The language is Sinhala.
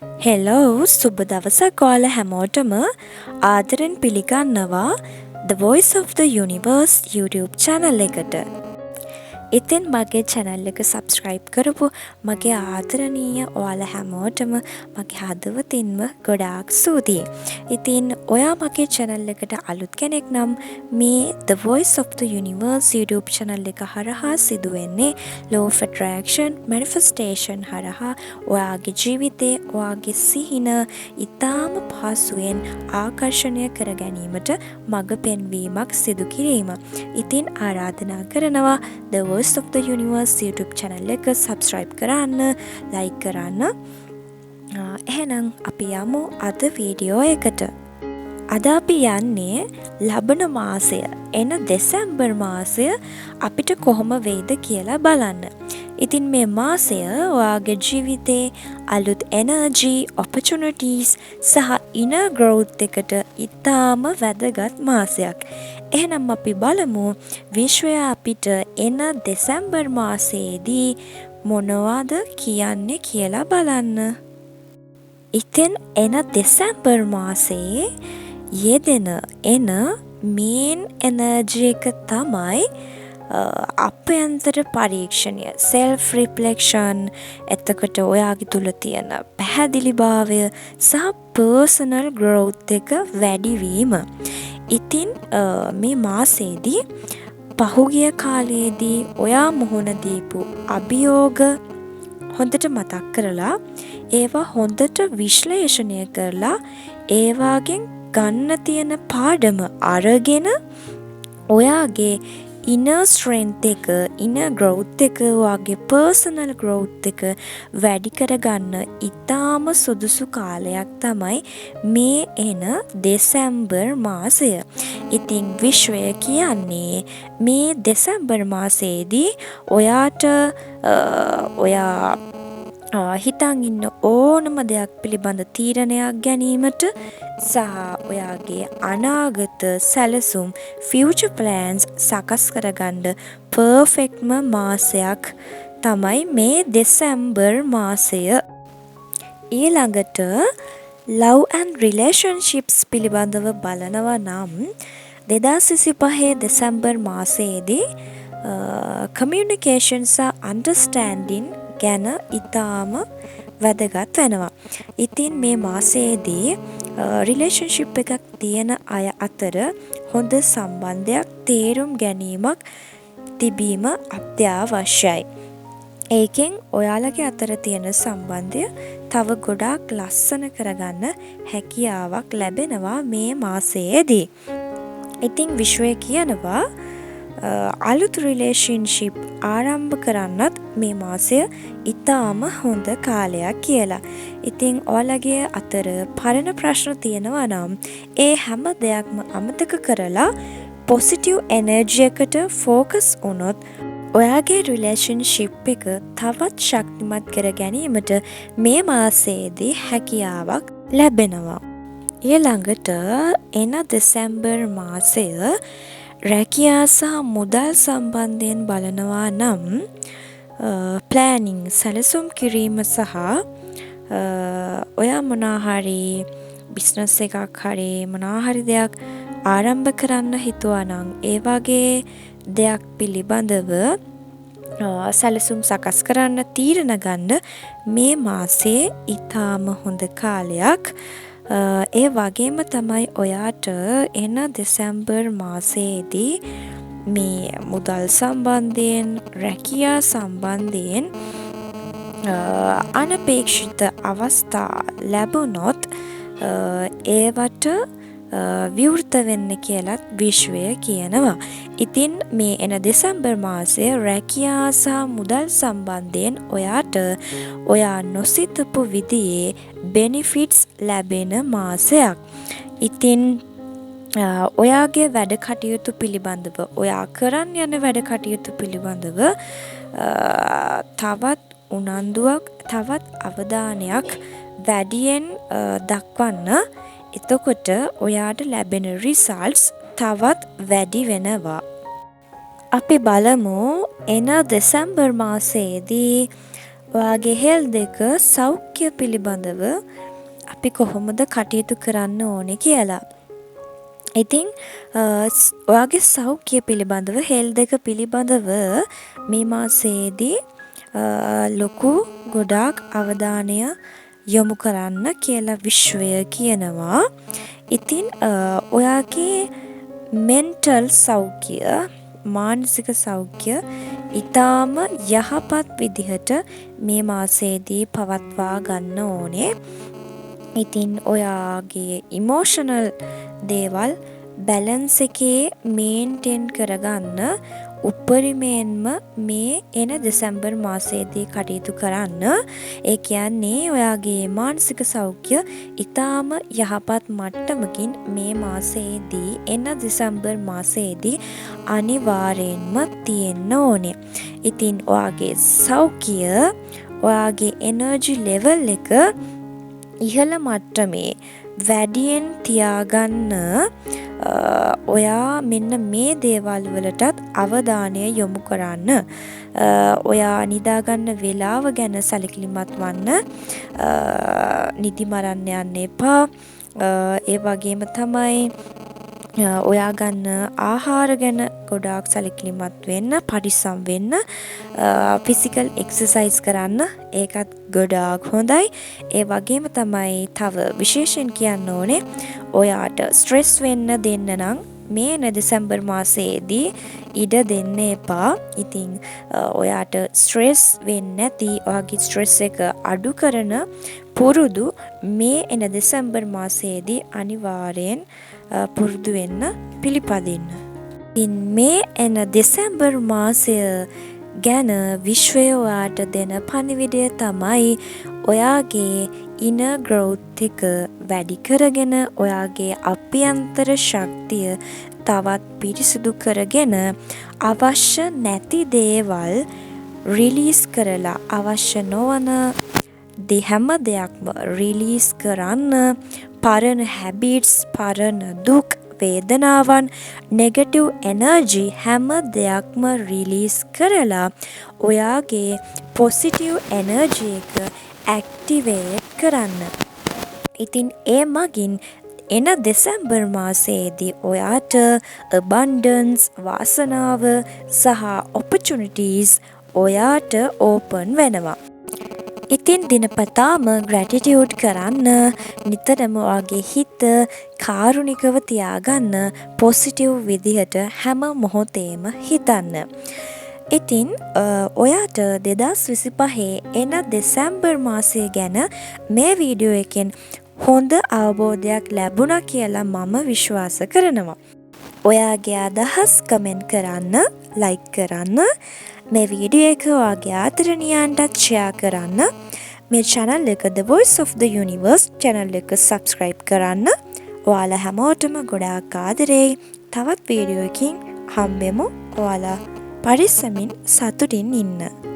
හෙලෝ සුබ දවසක් ඔයාලා හැමෝටම ආදරෙන් පිළිගන්නවා The Voice of the Universe YouTube channel එකට. ඉතින් මගේ channel එක subscribe කරපු මගේ ආදරණීය ඔයාලා හැමෝටම මගේ හදවතින්ම ගොඩාක් ස්තුතියි. ඉතින් ඔයා මගේ channel එකට අලුත් කෙනෙක් නම් මේ The Voice of the Universe YouTube channel එක හරහා සිදුවෙන්නේ law of attraction manifestation හරහා ඔයාගේ ජීවිතේ ඔයාගේ සිහින ඉතාම පහසුවෙන් ආකර්ෂණය කර ගැනීමට මඟ පෙන්වීමක් සිදු කිරීම. ඉතින් ආරාධනා කරනවා The Voice of the Universe YouTube channel එක subscribe කරන්න, like කරන්න. එහෙනම් අපි යමු අද වීඩියෝ එකට. අද අපි යන්නේ ලබන මාසය එන දෙසැම්බර් මාසය අපිට කොහොම වෙයිද කියලා බලන්න. ඉතින් මේ මාසය ඔයාගේ ජීවිතේ අලුත් energy, opportunities සහ inner growth එකට ඉතාම වැදගත් මාසයක්. එහෙනම් අපි බලමු විශ්වය අපිට එන දෙසැම්බර් මාසයේදී මොනවද කියන්නේ කියලා බලන්න. ඉතින් එන දෙසැම්බර් මාසයේ යෙදෙන එන මේන් එනර්ජි එක තමයි අභ්‍යන්තර පරීක්ෂණය, self reflection. එතකොට ඔයාගේ තුල තියෙන පැහැදිලිභාවය සහ personal growth එක වැඩිවීම. ඉතින් මේ මාසයේදී පහුගිය කාලයේදී ඔයා මුහුණ දීපු අභියෝග හොඳට මතක් කරලා ඒවා හොඳට විශ්ලේෂණය කරලා ඒවාගෙන් ගන්න තියෙන පාඩම අරගෙන ඔයාගේ inner strength එක, inner growth එක, ඔයාගේ personal growth එක වැඩි කරගන්න ඉතාම සුදුසු කාලයක් තමයි මේ එන දෙසැම්බර් මාසය. ඉතින් විශ්වය කියන්නේ මේ දෙසැම්බර් මාසයේදී ඔයාට ඔයා හිතන් ඉන්න ඕනම දෙයක් පිළිබඳ තීරණයක් ගැනීමට සහ ඔයාගේ අනාගත සැලසුම් future plans සකස් කරගන්න පර්ෆෙක්ට්ම මාසයක් තමයි මේ දෙසැම්බර් මාසය. ඊළඟට love and relationships පිළිබඳව බලනවා නම් 2025 දෙසැම්බර් මාසයේදී communication සහ understanding ගැන ඉතාම වැදගත් වෙනවා. ඉතින් මේ මාසයේදී රිලේෂන්ෂිප් එකක් තියෙන අය අතර හොඳ සම්බන්ධයක් තේරුම් ගැනීමක් තිබීම අත්‍යවශ්‍යයි. ඒකෙන් ඔයාලගේ අතර තියෙන සම්බන්ධය තව ගොඩාක් ලස්සන කරගන්න හැකියාවක් ලැබෙනවා මේ මාසයේදී. ඉතින් විශ්වය කියනවා අලුත් රිලේෂන්ෂිප් ආරම්භ කරන්නත් මේ මාසය ඉතාම හොඳ කාලයක් කියලා. ඉතින් ඔයාලගේ අතර පරණ ප්‍රශ්න තියෙනවා නම් ඒ හැම දෙයක්ම අමතක කරලා පොසිටිව් එනර්ජි එකට ෆෝකස් වුණොත් ඔයාගේ රිලේෂන්ෂිප් එක තවත් ශක්තිමත් කර ගැනීමට මේ මාසයේදී හැකියාවක් ලැබෙනවා. ඊළඟට එන දෙසැම්බර් මාසය රැකියා සහ මුදල් සම්බන්ධයෙන් බලනවා නම් ප්ලෑනිං සැලසුම් කිරීම සහ ඔයා මොනාහරි බිස්නස් එකක් හරි මොනාහරි දෙයක් ආරම්භ කරන්න හිතුවා නම් ඒ වගේ දෙයක් පිළිබඳව සැලසුම් සකස් කරන්න තීරණ ගන්න මේ මාසේ ඉතාම හොඳ කාලයක්. ඒ වගේම තමයි ඔයාට එන දෙසැම්බර් මාසයේදී මේ මුදල් සම්බන්ධයෙන් රැකියා සම්බන්ධයෙන් අනපේක්ෂිත අවස්ථා ලැබුණොත් ඒවට විවෘත වෙන්න කියලත් විශ්වය කියනවා. ඉතින් මේ එන දෙසැම්බර් මාසය රැකියා සහ මුදල් සම්බන්ධයෙන් ඔයාට ඔයා නොසිතපු විදිහේ බෙනිෆිට්ස් ලැබෙන මාසයක්. ඉතින් ඔයාගේ වැඩ කටයුතු පිළිබඳව ඔයා කරන්න යන වැඩ කටයුතු පිළිබඳව තවත් උනන්දුවක් තවත් අවධානයක් වැඩියෙන් දක්වන්න. එතකොට ඔයාට ලැබෙන රිසල්ට්ස් තවත් වැඩි වෙනවා. අපි බලමු එන දෙසැම්බර් මාසයේදී ඔයාගේ හෙල්ත් එක සෞඛ්‍ය පිළිබඳව අපි කොහොමද කටයුතු කරන්න ඕනේ කියලා. ඉතින් ඔයාගේ සෞඛ්‍ය පිළිබඳව හෙල්ත් එක පිළිබඳව මේ මාසයේදී ලොකු ගොඩාක් අවධානය යොමු කරන්න කියලා විශ්වය කියනවා. ඉතින් ඔයාගේ මෙන්ටල් සෞඛ්‍ය මානසික සෞඛ්‍ය ඉතාම යහපත් විදිහට මේ මාසයේදී පවත්වා ගන්න ඕනේ. ඉතින් ඔයාගේ ඉමෝෂනල් දේවල් බැලන්ස් එකේ මේන්ටේන් කරගන්න උපරිමයෙන්ම මේ එන දෙසැම්බර් මාසයේදී කටයුතු කරන්න. ඒ කියන්නේ ඔයාගේ මානසික සෞඛ්‍ය ඉතාම යහපත් මට්ටමකින් මේ මාසයේදී එන දෙසැම්බර් මාසයේදී අනිවාර්යෙන්ම තියෙන්න ඕනේ. ඉතින් ඔයාගේ සෞඛ්‍ය ඔයාගේ එනර්ජි ලෙවල් එක ඉහළ මට්ටමේ වැඩියෙන් තියාගන්න ඔයා මෙන්න මේ දේවල් වලටත් අවධානය යොමු කරන්න. ඔයා නිදාගන්න වෙලාව ගැන සැලකිලිමත් වන්න. නිදි මරන්න යන්න එපා. ඒ වගේම තමයි ඔයා ගන්න ආහාර ගැන ගොඩාක් සැලකිලිමත් වෙන්න, පරිස්සම් වෙන්න. ෆිසිකල් එක්සර්සයිස් කරන්න. ඒකත් ගොඩාක් හොඳයි. ඒ වගේම තමයි තව විශේෂයෙන් කියන්න ඕනේ ඔයාට ස්ට්‍රෙස් වෙන්න දෙන්න නම් මේ දෙසැම්බර් මාසයේදී ඉඩ දෙන්න එපා. ඉතින් ඔයාට ස්ට්‍රෙස් වෙන්නේ නැති, ඔයාගේ ස්ට්‍රෙස් එක අඩු කරන පුරුදු මේ එන දෙසැම්බර් මාසයේදී අනිවාර්යෙන් පුරුදු වෙන්න පිළිපදින්න. ඉතින් මේ එන දෙසැම්බර් මාසය ගැන විශ්වය ඔයාට දෙන පණිවිඩය තමයි ඔයාගේ inner growth එක වැඩි කරගෙන ඔයාගේ අභ්‍යන්තර ශක්තිය තවත් පිරිසිදු කරගෙන අවශ්‍ය නැති දේවල් රිලීස් කරලා අවශ්‍ය නොවන හැම දෙයක්ම රිලීස් කරන්න. පරණ හැබිට්ස්, පරණ දුක්, වේදනාවන්, නෙගටිව් එනර්ජි හැම දෙයක්ම රිලීස් කරලා ඔයාගේ පොසිටිව් එනර්ජි එක ඇක්ටිවේට් කරන්න. ඉතින් ඒ මගින් එන දෙසැම්බර් මාසයේදී ඔයාට abundance, වාසනාව සහ opportunities ඔයාට ඕපන් වෙනවා. ඉතින් දිනපතාම ග්‍රැටිටියුඩ් කරන්න. නිතරම ඔයාගේ හිත කාරුණිකව තියාගන්න. පොසිටිව් විදිහට හැම මොහොතේම හිතන්න. ඉතින් ඔයාට 2025 එන දෙසැම්බර් මාසය ගැන මේ වීඩියෝ එකෙන් හොඳ අවබෝධයක් ලැබුණා කියලා මම විශ්වාස කරනවා. ඔයාගේ අදහස් කමෙන්ට් කරන්න, ලයික් කරන්න. මේ වීඩියෝ එක ඔයාගේ ආදරණීයන්ටත් ෂෙයා කරන්න. මේ channel එක The Voice of the Universe channel එක subscribe කරන්න. ඔයාලා හැමෝටම ගොඩාක් ආදරෙයි. තවත් වීඩියෝ එකකින් හම්බෙමු. ඔයාලා පරිස්සමින් සතුටින් ඉන්න.